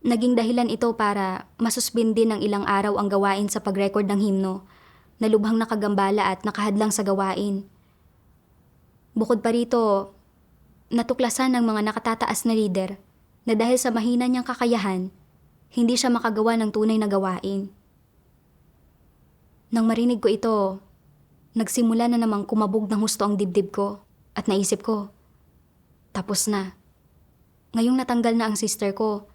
Naging dahilan ito para masuspindi ng ilang araw ang gawain sa pag-record ng himno na lubhang nakagambala at nakahadlang sa gawain. Bukod pa rito, natuklasan ng mga nakatataas na leader na dahil sa mahina niyang kakayahan, hindi siya makagawa ng tunay na gawain. Nang marinig ko ito, nagsimula na namang kumabog ng husto ang dibdib ko at naisip ko, tapos na. Ngayong natanggal na ang sister ko,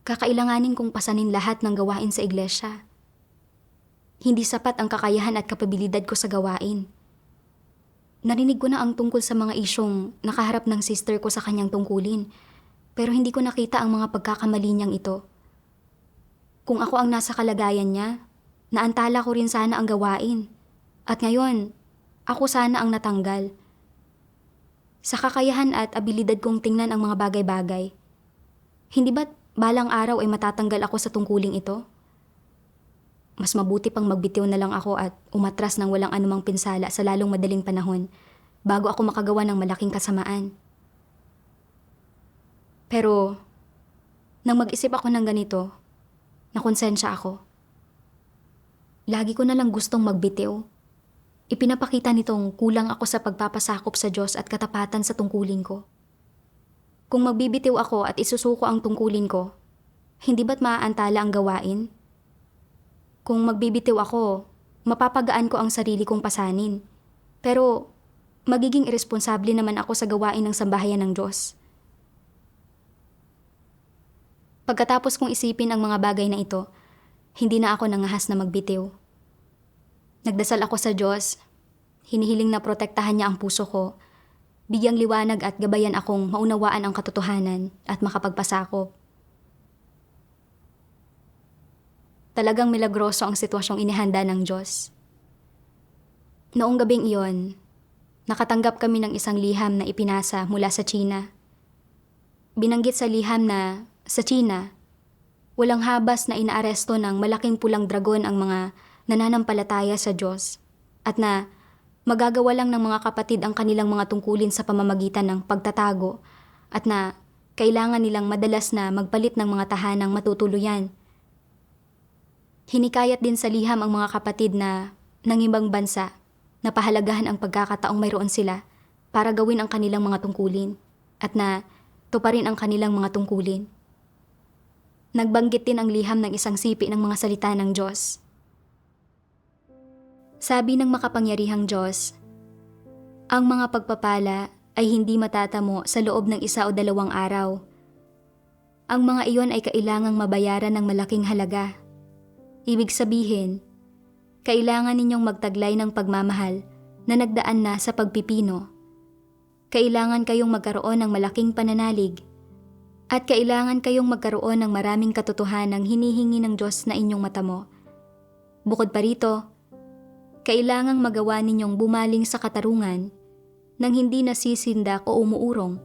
kakailanganin kong pasanin lahat ng gawain sa iglesia. Hindi sapat ang kakayahan at kapabilidad ko sa gawain. Narinig ko na ang tungkol sa mga isyong nakaharap ng sister ko sa kanyang tungkulin, pero hindi ko nakita ang mga pagkakamali niyang ito. Kung ako ang nasa kalagayan niya, naantala ko rin sana ang gawain. At ngayon, ako sana ang natanggal. Sa kakayahan at abilidad kong tingnan ang mga bagay-bagay, hindi ba't balang araw ay matatanggal ako sa tungkuling ito? Mas mabuti pang magbitiw na lang ako at umatras ng walang anumang pinsala sa lalong madaling panahon bago ako makagawa ng malaking kasamaan. Pero, nang mag-isip ako ng ganito, nakonsensya ako. Lagi ko na lang gustong magbitiw. Ipinapakita nitong kulang ako sa pagpapasakop sa Diyos at katapatan sa tungkulin ko. Kung magbibitiw ako at isusuko ang tungkulin ko, hindi ba't maaantala ang gawain? Kung magbibitiw ako, mapapagaan ko ang sarili kong pasanin. Pero, magiging irresponsable naman ako sa gawain ng sambahayan ng Diyos. Pagkatapos kong isipin ang mga bagay na ito, hindi na ako nangahas na magbitiw. Nagdasal ako sa Diyos, hinihiling na protektahan niya ang puso ko, bigyang liwanag at gabayan akong maunawaan ang katotohanan at makapagpasakop. Talagang milagroso ang sitwasyong inihanda ng Diyos. Noong gabing iyon, nakatanggap kami ng isang liham na ipinasa mula sa China. Binanggit sa liham na sa China, walang habas na inaaresto ng malaking pulang dragon ang mga nananampalataya sa Diyos, at na magagawa lang ng mga kapatid ang kanilang mga tungkulin sa pamamagitan ng pagtatago, at na kailangan nilang madalas na magpalit ng mga tahanang matutuluyan. Hinikayat din sa liham ang mga kapatid na ng ibang bansa na pahalagahan ang pagkakataong mayroon sila para gawin ang kanilang mga tungkulin, at na tuparin ang kanilang mga tungkulin. Nagbanggit din ang liham ng isang sipi ng mga salita ng Diyos. Sabi ng makapangyarihang Diyos, ang mga pagpapala ay hindi matatamo sa loob ng 1 o 2 araw. Ang mga iyon ay kailangang mabayaran ng malaking halaga. Ibig sabihin, kailangan ninyong magtaglay ng pagmamahal na nagdaan na sa pagpipino. Kailangan kayong magkaroon ng malaking pananalig, at kailangan kayong magkaroon ng maraming katotohanang hinihingi ng Diyos na inyong matamo. Bukod pa rito, kailangang magawa ninyong bumaling sa katarungan nang hindi nasisindak o umuurong,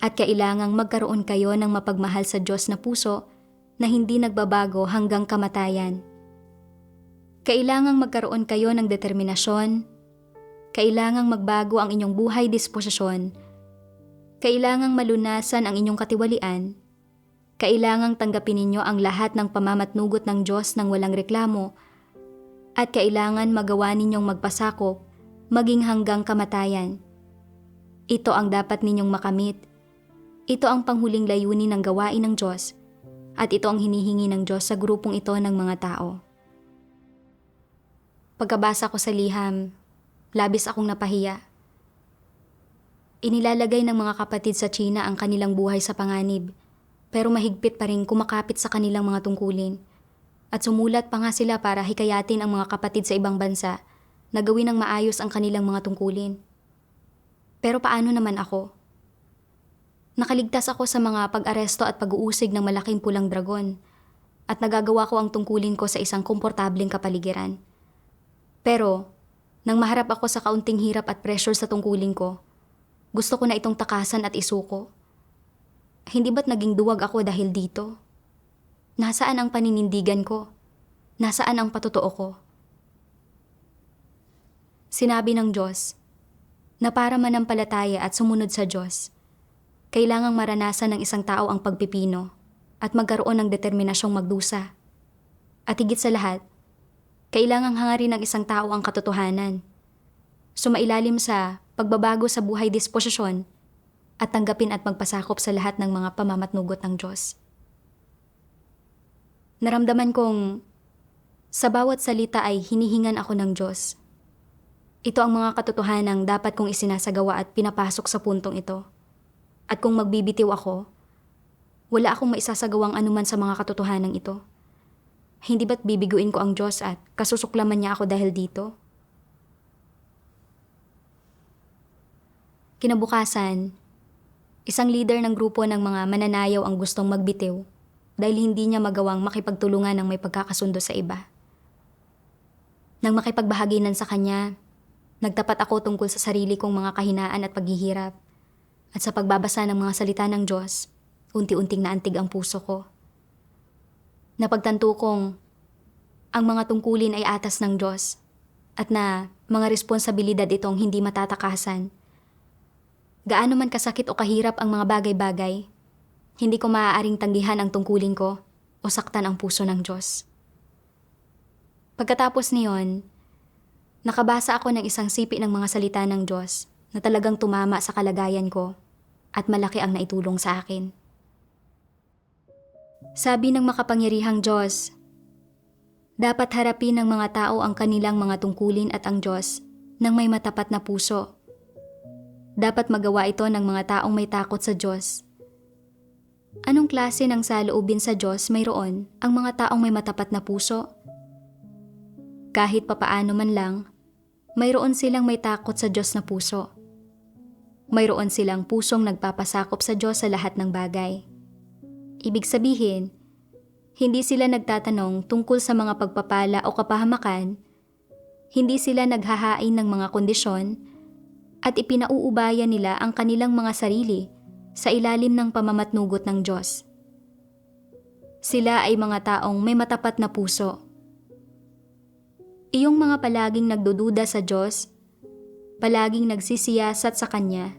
at kailangang magkaroon kayo ng mapagmahal sa Diyos na puso na hindi nagbabago hanggang kamatayan. Kailangang magkaroon kayo ng determinasyon, kailangang magbago ang inyong buhay disposisyon, kailangang malunasan ang inyong katiwalian, kailangang tanggapin ninyo ang lahat ng pamamatnugot ng Diyos ng walang reklamo, at kailangan magawa ninyong magpasakop maging hanggang kamatayan. Ito ang dapat ninyong makamit. Ito ang panghuling layunin ng gawain ng Diyos, at ito ang hinihingi ng Diyos sa grupong ito ng mga tao. Pagkabasa ko sa liham, labis akong napahiya. Inilalagay ng mga kapatid sa China ang kanilang buhay sa panganib, pero mahigpit pa rin kumakapit sa kanilang mga tungkulin. At sumulat pa nga sila para hikayatin ang mga kapatid sa ibang bansa na gawin ng maayos ang kanilang mga tungkulin. Pero paano naman ako? Nakaligtas ako sa mga pag-aresto at pag-uusig ng malaking pulang dragon, at nagagawa ko ang tungkulin ko sa isang komportableng kapaligiran. Pero, nang maharap ako sa kaunting hirap at pressure sa tungkulin ko, gusto ko na itong takasan at isuko. Hindi ba't naging duwag ako dahil dito? Nasaan ang paninindigan ko? Nasaan ang patotoo ko? Sinabi ng Diyos na para manampalataya at sumunod sa Diyos, kailangang maranasan ng isang tao ang pagpipino at magkaroon ng determinasyong magdusa. At higit sa lahat, kailangang hangarin ng isang tao ang katotohanan, sumailalim sa pagbabago sa buhay disposisyon, at tanggapin at magpasakop sa lahat ng mga pamamatnugot ng Diyos. Naramdaman kong sa bawat salita ay hinihingan ako ng Diyos. Ito ang mga katotohanang dapat kong isinasagawa at pinapasok sa puntong ito. At kung magbibitiw ako, wala akong maisasagawang anuman sa mga katotohanang ito. Hindi ba't bibiguin ko ang Diyos at kasusuklaman niya ako dahil dito? Kinabukasan, isang leader ng grupo ng mga mananayaw ang gustong magbitiw dahil hindi niya magawang makipagtulungan ng may pagkakasundo sa iba. Nang makipagbahaginan sa kanya, nagtapat ako tungkol sa sarili kong mga kahinaan at paghihirap, at sa pagbabasa ng mga salita ng Diyos, unti-unting naantig ang puso ko. Napagtanto kong ang mga tungkulin ay atas ng Diyos, at na mga responsibilidad itong hindi matatakasan. Gaano man kasakit o kahirap ang mga bagay-bagay, hindi ko maaaring tanggihan ang tungkulin ko o saktan ang puso ng Diyos. Pagkatapos niyon, nakabasa ako ng isang sipi ng mga salita ng Diyos na talagang tumama sa kalagayan ko at malaki ang naitulong sa akin. Sabi ng makapangyarihang Diyos, dapat harapin ng mga tao ang kanilang mga tungkulin at ang Diyos ng may matapat na puso. Dapat magawa ito ng mga taong may takot sa Diyos. Anong klase ng saloobin sa Diyos mayroon ang mga taong may matapat na puso? Kahit papaano man lang, mayroon silang may takot sa Diyos na puso. Mayroon silang pusong nagpapasakop sa Diyos sa lahat ng bagay. Ibig sabihin, hindi sila nagtatanong tungkol sa mga pagpapala o kapahamakan, hindi sila naghahain ng mga kondisyon, at ipinauubayan nila ang kanilang mga sarili sa ilalim ng pamamatnugot ng Diyos. Sila ay mga taong may matapat na puso. Iyong mga palaging nagdududa sa Diyos, palaging nagsisiyasat sa Kanya,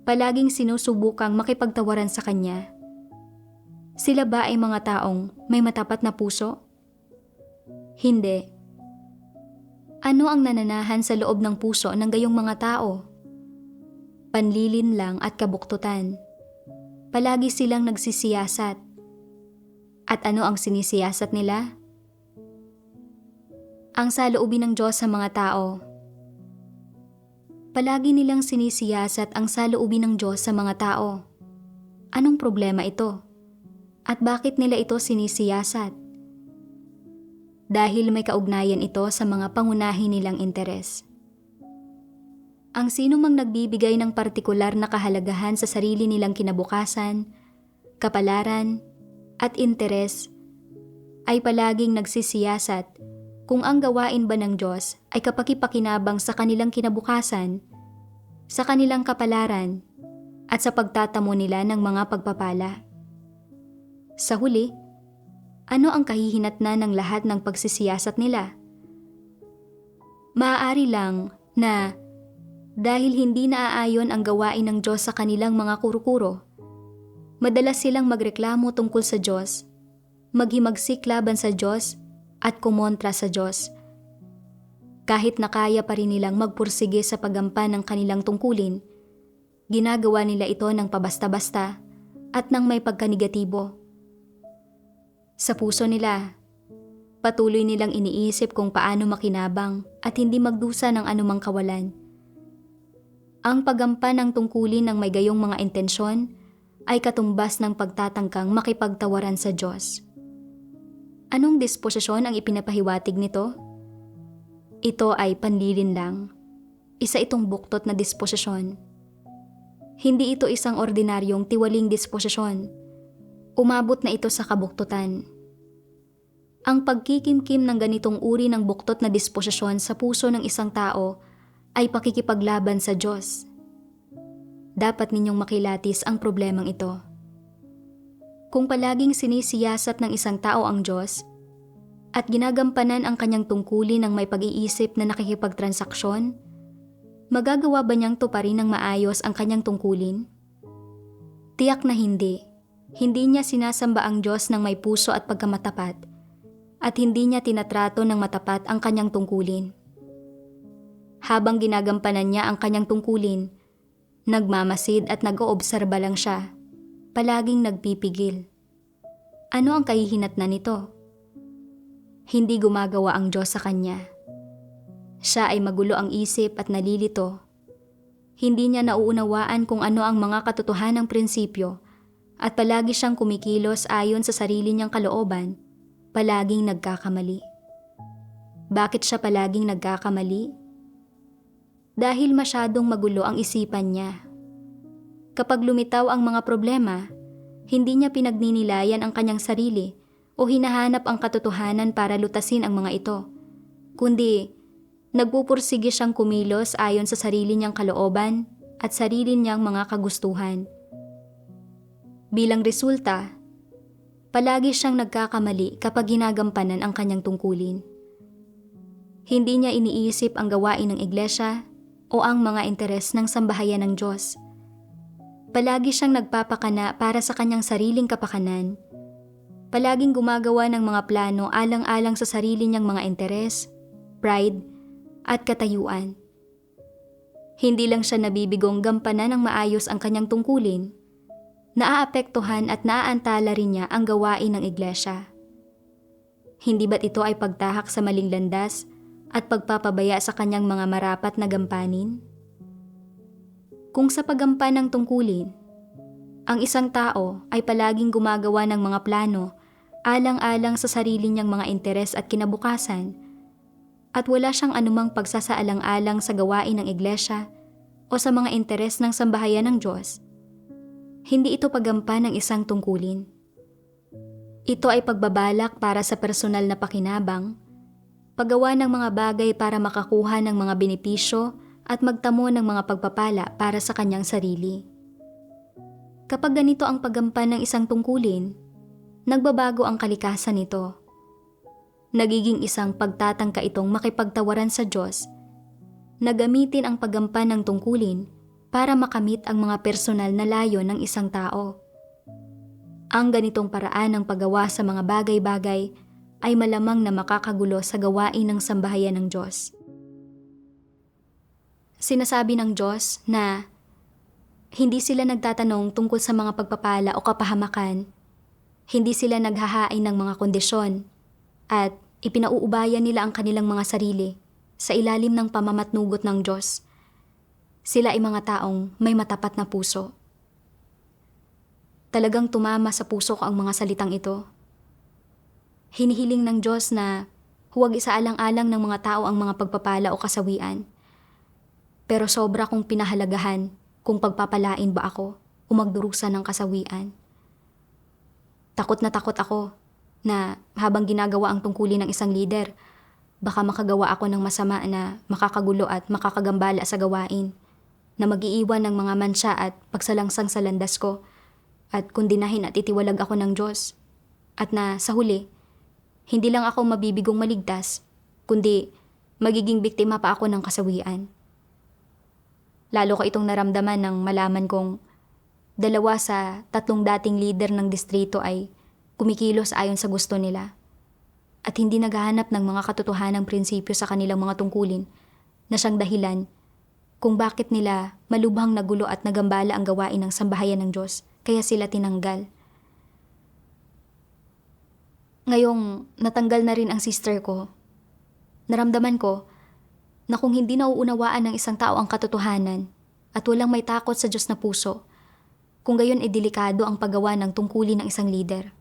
palaging sinusubukang makipagtawaran sa Kanya. Sila ba ay mga taong may matapat na puso? Hindi. Ano ang nananahan sa loob ng puso ng gayong mga tao? Panlilin lang at kabuktutan. Palagi silang nagsisiyasat. At ano ang sinisiyasat nila? Ang saloobin ng Diyos sa mga tao. Palagi nilang sinisiyasat ang saloobin ng Diyos sa mga tao. Anong problema ito? At bakit nila ito sinisiyasat? Dahil may kaugnayan ito sa mga pangunahin nilang interes. Ang sino mang nagbibigay ng partikular na kahalagahan sa sarili nilang kinabukasan, kapalaran, at interes, ay palaging nagsisiyasat kung ang gawain ba ng Diyos ay kapakipakinabang sa kanilang kinabukasan, sa kanilang kapalaran, at sa pagtatamo nila ng mga pagpapala. Sa huli, ano ang kahihinatnan ng lahat ng pagsisiyasat nila? Maaari lang na dahil hindi naaayon ang gawain ng Diyos sa kanilang mga kuro-kuro, madalas silang magreklamo tungkol sa Diyos, maghimagsik laban sa Diyos at kumontra sa Diyos. Kahit na kaya pa rin nilang magpursige sa paggampan ng kanilang tungkulin, ginagawa nila ito ng pabasta-basta at ng may pagkanegatibo. Sa puso nila, patuloy nilang iniisip kung paano makinabang at hindi magdusa ng anumang kawalan. Ang paggampan ng tungkulin ng may gayong mga intensyon ay katumbas ng pagtatangkang makipagtawaran sa Diyos. Anong disposisyon ang ipinapahiwatig nito? Ito ay panlilin lang. Isa itong buktot na disposisyon. Hindi ito isang ordinaryong tiwaling disposisyon. Umabot na ito sa kabuktutan. Ang pagkikimkim ng ganitong uri ng buktot na disposisyon sa puso ng isang tao ay pakikipaglaban sa Diyos. Dapat ninyong makilatis ang problemang ito. Kung palaging sinisiyasat ng isang tao ang Diyos at ginagampanan ang kanyang tungkulin ng may pag-iisip na nakikipagtransaksyon, magagawa ba niyang tuparin ng maayos ang kanyang tungkulin? Tiyak na hindi. Hindi niya sinasamba ang Diyos ng may puso at pagkamatapat, at hindi niya tinatrato ng matapat ang kanyang tungkulin. Habang ginagampanan niya ang kanyang tungkulin, nagmamasid at nag-oobserba lang siya, palaging nagpipigil. Ano ang kahihinatnan nito? Hindi gumagawa ang Diyos sa kanya. Siya ay magulo ang isip at nalilito. Hindi niya nauunawaan kung ano ang mga katotohanang prinsipyo at palagi siyang kumikilos ayon sa sarili niyang kalooban, palaging nagkakamali. Bakit siya palaging nagkakamali? Dahil masyadong magulo ang isipan niya. Kapag lumitaw ang mga problema, hindi niya pinagninilayan ang kanyang sarili o hinahanap ang katotohanan para lutasin ang mga ito, kundi nagpupursige siyang kumilos ayon sa sarili niyang kalooban at sarili niyang mga kagustuhan. Bilang resulta, palagi siyang nagkakamali kapag ginagampanan ang kanyang tungkulin. Hindi niya iniisip ang gawain ng iglesia o ang mga interes ng sambahayan ng Diyos. Palagi siyang nagpapakana para sa kanyang sariling kapakanan. Palaging gumagawa ng mga plano alang-alang sa sarili niyang mga interes, pride, at katayuan. Hindi lang siya nabibigong gampanan ng maayos ang kanyang tungkulin, naaapektuhan at naaantala rin niya ang gawain ng iglesia. Hindi ba't ito ay pagtahak sa maling landas at pagpapabaya sa kanyang mga marapat na gampanin? Kung sa paggampan ng tungkulin, ang isang tao ay palaging gumagawa ng mga plano alang-alang sa sarili niyang mga interes at kinabukasan, at wala siyang anumang pagsasaalang-alang sa gawain ng iglesia o sa mga interes ng sambahayan ng Diyos, hindi ito paggampan ng isang tungkulin. Ito ay pagbabalak para sa personal na pakinabang, paggawa ng mga bagay para makakuha ng mga benepisyo at magtamo ng mga pagpapala para sa kanyang sarili. Kapag ganito ang paggampan ng isang tungkulin, nagbabago ang kalikasan nito. Nagiging isang pagtatangka itong makipagtawaran sa Diyos na gamitin ang paggampan ng tungkulin para makamit ang mga personal na layo ng isang tao. Ang ganitong paraan ng paggawa sa mga bagay-bagay ay malamang na makakagulo sa gawain ng sambahayan ng Diyos. Sinasabi ng Diyos na hindi sila nagtatanong tungkol sa mga pagpapala o kapahamakan, hindi sila naghahain ng mga kondisyon, at ipinauubayan nila ang kanilang mga sarili sa ilalim ng pamamatnugot ng Diyos. Sila ay mga taong may matapat na puso. Talagang tumama sa puso ko ang mga salitang ito. Hinihiling ng Diyos na huwag isaalang-alang ng mga tao ang mga pagpapala o kasawian. Pero sobra kong pinahalagahan kung pagpapalain ba ako o magdurusa ng kasawian. Takot na takot ako na habang ginagawa ang tungkulin ng isang lider, baka makagawa ako ng masama na makakagulo at makakagambala sa gawain, na mag-iiwan ng mga mansya at pagsalangsang sa landas ko, at kundinahin at itiwalag ako ng Diyos. At na sa huli, hindi lang ako mabibigong maligtas, kundi magiging biktima pa ako ng kasawian. Lalo ko itong naramdaman nang malaman kong 2 sa 3 dating leader ng distrito ay kumikilos ayon sa gusto nila at hindi naghahanap ng mga katotohanang prinsipyo sa kanilang mga tungkulin na siyang dahilan kung bakit nila malubhang nagulo at nagambala ang gawain ng sambahayan ng Diyos, kaya sila tinanggal. Ngayong natanggal na rin ang sister ko, naramdaman ko na kung hindi nauunawaan ng isang tao ang katotohanan at walang may takot sa Diyos na puso, kung gayon ay delikado ang paggawa ng tungkulin ng isang leader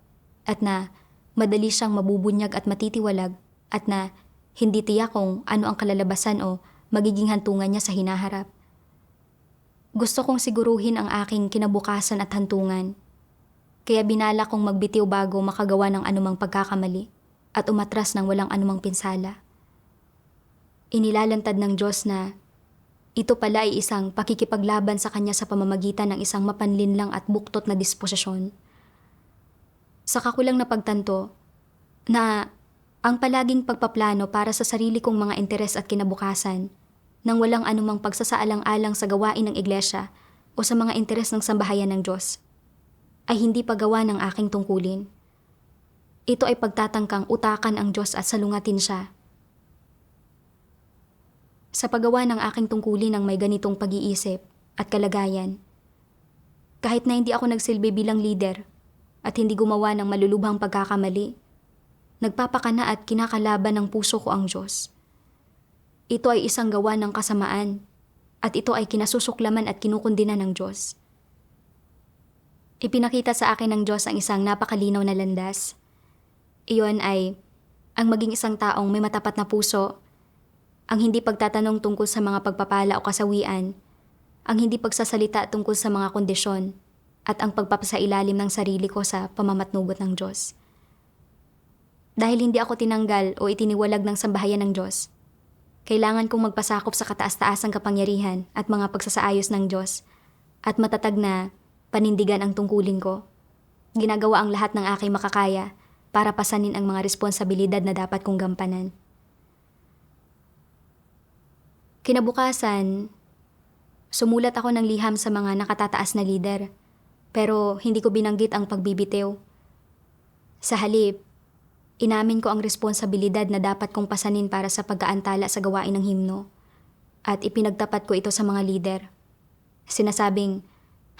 at na madali siyang mabubunyag at matitiwalag at na hindi tiyak kung ano ang kalalabasan o magiging hantungan niya sa hinaharap. Gusto kong siguruhin ang aking kinabukasan at hantungan, kaya binala kong magbitiw bago makagawa ng anumang pagkakamali at umatras ng walang anumang pinsala. Inilalantad ng Diyos na ito pala ay isang pakikipaglaban sa Kanya sa pamamagitan ng isang mapanlinlang at buktot na disposisyon. Saka ko lang napagtanto na ang palaging pagpaplano para sa sarili kong mga interes at kinabukasan nang walang anumang pagsasaalang-alang sa gawain ng iglesia o sa mga interes ng sambahayan ng Diyos ay hindi paggawa ng aking tungkulin. Ito ay pagtatangkang utakan ang Diyos at salungatin siya. Sa paggawa ng aking tungkulin ng may ganitong pag-iisip at kalagayan, kahit na hindi ako nagsilbi bilang leader at hindi gumawa ng malulubhang pagkakamali, nagpapakana at kinakalaban ng puso ko ang Diyos. Ito ay isang gawa ng kasamaan at ito ay kinasusuklaman at kinukundina ng Diyos. Ipinakita sa akin ng Diyos ang isang napakalinaw na landas. Iyon ay ang maging isang taong may matapat na puso, ang hindi pagtatanong tungkol sa mga pagpapala o kasawian, ang hindi pagsasalita tungkol sa mga kondisyon, at ang pagpapasailalim ng sarili ko sa pamamatnugot ng Diyos. Dahil hindi ako tinanggal o itiniwalag ng sambahayan ng Diyos, kailangan kong magpasakop sa kataas-taasang kapangyarihan at mga pagsasaayos ng Diyos at matatag na panindigan ang tungkulin ko. Ginagawa ang lahat ng aking makakaya para pasanin ang mga responsibilidad na dapat kong gampanan. Kinabukasan, sumulat ako ng liham sa mga nakatataas na lider, pero hindi ko binanggit ang pagbibitiw. Sa halip, inamin ko ang responsibilidad na dapat kong pasanin para sa pag-aantala sa gawain ng himno, at ipinagtapat ko ito sa mga lider. Sinasabing,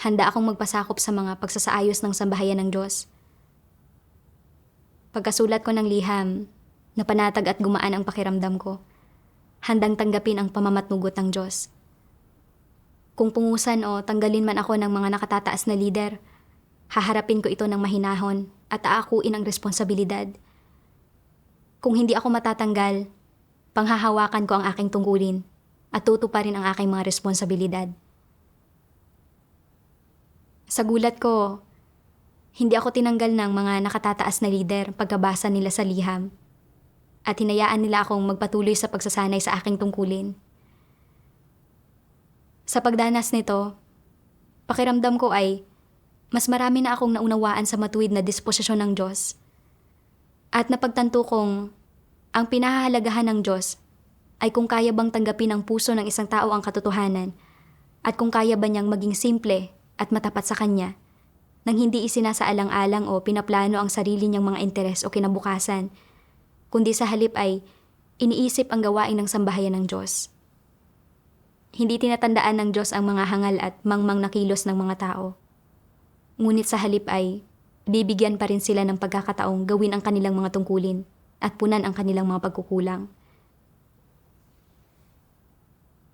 handa akong magpasakop sa mga pagsasaayos ng sambahayan ng Diyos. Pagkasulat ko ng liham, napanatag at gumaan ang pakiramdam ko. Handang tanggapin ang pamamatnugot ng Diyos. Kung pungusan o tanggalin man ako ng mga nakatataas na lider, haharapin ko ito ng mahinahon at aakuin ang responsibilidad. Kung hindi ako matatanggal, panghahawakan ko ang aking tungkulin at tutuparin ang aking mga responsibilidad. Sa gulat ko, hindi ako tinanggal ng mga nakatataas na lider pagkabasa nila sa liham at hinayaan nila akong magpatuloy sa pagsasanay sa aking tungkulin. Sa pagdanas nito, pakiramdam ko ay mas marami na akong naunawaan sa matuwid na disposisyon ng Diyos at napagtanto kong Ang pinahahalagahan ng Diyos ay kung kaya bang tanggapin ng puso ng isang tao ang katotohanan at kung kaya ba niyang maging simple at matapat sa Kanya nang hindi isinasaalang-alang o pinaplano ang sarili niyang mga interes o kinabukasan, kundi sa halip ay iniisip ang gawain ng sambahayan ng Diyos. Hindi tinatandaan ng Diyos ang mga hangal at mangmang na kilos ng mga tao. Ngunit sa halip ay bibigyan pa rin sila ng pagkakataong gawin ang kanilang mga tungkulin at punan ang kanilang mga pagkukulang.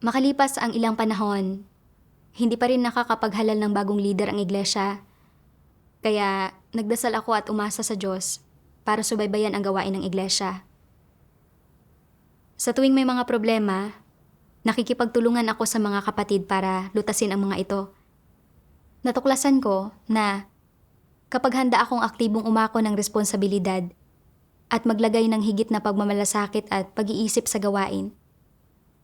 Makalipas ang ilang panahon, hindi pa rin nakakapaghalal ng bagong leader ang iglesia. Kaya nagdasal ako at umasa sa Diyos para subaybayan ang gawain ng iglesia. Sa tuwing may mga problema, nakikipagtulungan ako sa mga kapatid para lutasin ang mga ito. Natuklasan ko na kapag handa akong aktibong umako ng responsibilidad at maglagay ng higit na pagmamalasakit at pag-iisip sa gawain,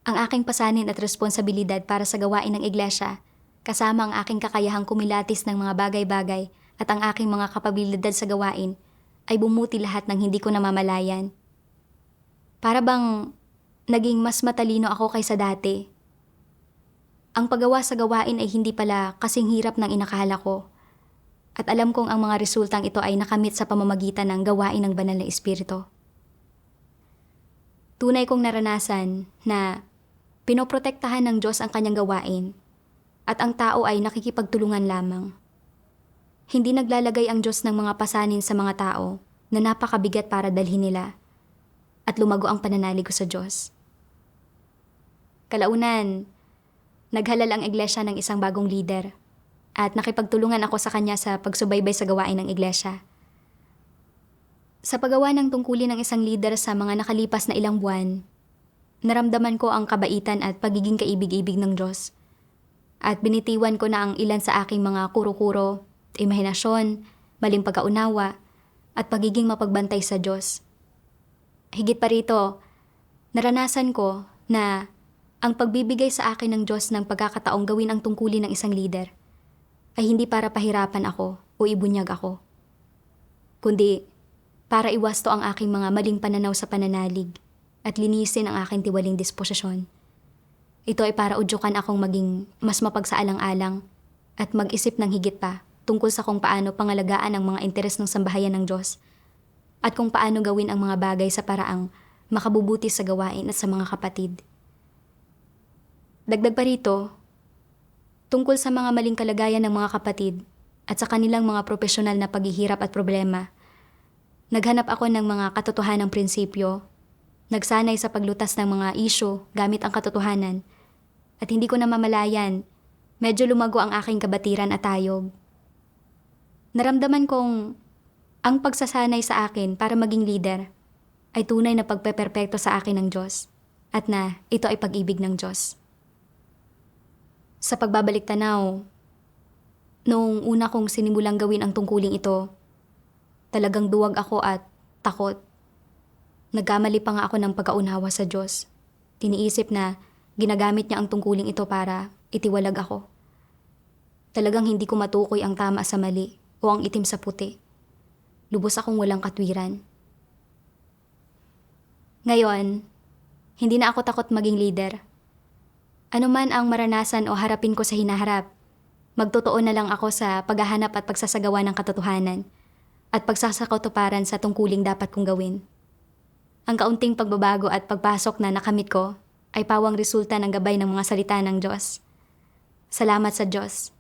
ang aking pasanin at responsibilidad para sa gawain ng iglesia, kasama ang aking kakayahang kumilatis ng mga bagay-bagay at ang aking mga kapabilidad sa gawain, ay bumuti lahat ng hindi ko namamalayan. Para bang naging mas matalino ako kaysa dati. Ang paggawa sa gawain ay hindi pala kasing hirap ng inakala ko. At alam kong ang mga resultang ito ay nakamit sa pamamagitan ng gawain ng banal na espiritu. Tunay kong naranasan na pinoprotektahan ng Diyos ang kanyang gawain at ang tao ay nakikipagtulungan lamang. Hindi naglalagay ang Diyos ng mga pasanin sa mga tao na napakabigat para dalhin nila at lumago ang pananalig ko sa Diyos. Kalaunan, naghalal ang iglesia ng isang bagong leader at nakipagtulungan ako sa kanya sa pagsubaybay sa gawain ng iglesia. Sa paggawa ng tungkulin ng isang leader sa mga nakalipas na ilang buwan, naramdaman ko ang kabaitan at pagiging kaibig-ibig ng Diyos. At binitiwan ko na ang ilan sa aking mga kuro-kuro, imahinasyon, maling pagkaunawa, at pagiging mapagbantay sa Diyos. Higit pa rito, naranasan ko na ang pagbibigay sa akin ng Diyos ng pagkakataong gawin ang tungkulin ng isang leader ay hindi para pahirapan ako o ibunyag ako, kundi para iwasto ang aking mga maling pananaw sa pananalig at linisin ang aking tiwaling disposisyon. Ito ay para udyukan akong maging mas mapagsaalang-alang at mag-isip ng higit pa tungkol sa kung paano pangalagaan ang mga interes ng sambahayan ng Diyos at kung paano gawin ang mga bagay sa paraang makabubuti sa gawain at sa mga kapatid. Dagdag pa rito, tungkol sa mga maling kalagayan ng mga kapatid at sa kanilang mga profesional na paghihirap at problema, naghanap ako ng mga katotohanang prinsipyo, nagsanay sa paglutas ng mga isyu gamit ang katotohanan, at hindi ko namamalayan, medyo lumago ang aking kabatiran at tayog. Naramdaman kong ang pagsasanay sa akin para maging leader ay tunay na pagpeperpekto sa akin ng Diyos at na ito ay pag-ibig ng Diyos. Sa pagbabalik tanaw, noong una kong sinimulang gawin ang tungkuling ito, talagang duwag ako at takot. Nagkamali pa nga ako ng pagkaunawa sa Diyos. Tiniisip na ginagamit niya ang tungkuling ito para itiwalag ako. Talagang hindi ko matukoy ang tama sa mali o ang itim sa puti. Lubos akong walang katwiran. Ngayon, hindi na ako takot maging leader. Ano man ang maranasan o harapin ko sa hinaharap, magtotoo na lang ako sa paghahanap at pagsasagawa ng katotohanan at pagsasakautuparan sa tungkuling dapat kong gawin. Ang kaunting pagbabago at pagpasok na nakamit ko ay pawang resulta ng gabay ng mga salita ng Diyos. Salamat sa Diyos.